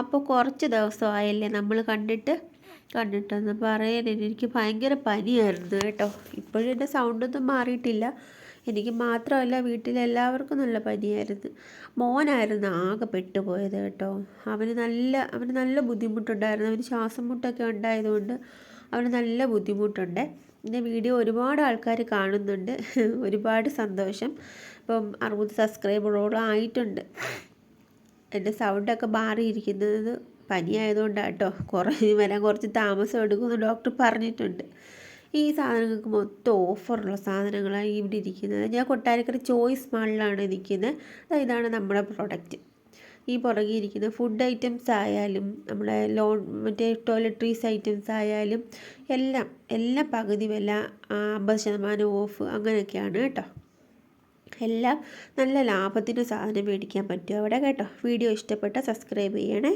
അപ്പോൾ കുറച്ച് ദിവസമായല്ലേ നമ്മൾ കണ്ടിട്ടെന്ന് പറയാൻ എനിക്ക് ഭയങ്കര പനിയായിരുന്നു കേട്ടോ. ഇപ്പോഴും എൻ്റെ സൗണ്ടൊന്നും മാറിയിട്ടില്ല. എനിക്ക് മാത്രമല്ല വീട്ടിലെല്ലാവർക്കും നല്ല പനിയായിരുന്നു. മോനായിരുന്നു ആകെ പെട്ടുപോയത് കേട്ടോ. അവന് നല്ല ബുദ്ധിമുട്ടുണ്ടായിരുന്നു. അവന് ശ്വാസം മുട്ടൊക്കെ ഉണ്ടായതുകൊണ്ട് അവന് നല്ല ബുദ്ധിമുട്ടുണ്ട്. എൻ്റെ വീഡിയോ ഒരുപാട് ആൾക്കാർ കാണുന്നുണ്ട്. ഒരുപാട് സന്തോഷം. ഇപ്പം 60 സബ്സ്ക്രൈബറോളം ആയിട്ടുണ്ട്. എൻ്റെ സൗണ്ടൊക്കെ മാറിയിരിക്കുന്നത് പനിയായതുകൊണ്ടാണ് കേട്ടോ. വരാൻ കുറച്ച് താമസം എടുക്കുമെന്ന് ഡോക്ടർ പറഞ്ഞിട്ടുണ്ട്. ഈ സാധനങ്ങൾക്ക് മൊത്തം ഓഫറുള്ള സാധനങ്ങളാണ് ഇവിടെ ഇരിക്കുന്നത്. ഞാൻ കൊട്ടാരക്കര ചോയ്സ് മാളിലാണ് നിൽക്കുന്നത്. ഇതാണ് നമ്മുടെ പ്രൊഡക്റ്റ്. ഈ പുറകെ ഇരിക്കുന്ന ഫുഡ് ഐറ്റംസ് ആയാലും നമ്മുടെ മറ്റേ ടോയ്ലറ്ററീസ് ഐറ്റംസ് ആയാലും എല്ലാം പകുതി വില, 50% ഓഫ് അങ്ങനെയൊക്കെയാണ് കേട്ടോ. എല്ലാം നല്ല ലാഭത്തിന് സാധനം മേടിക്കാൻ പറ്റും അവിടെ കേട്ടോ. വീഡിയോ ഇഷ്ടപ്പെട്ടാൽ സബ്സ്ക്രൈബ് ചെയ്യണേ.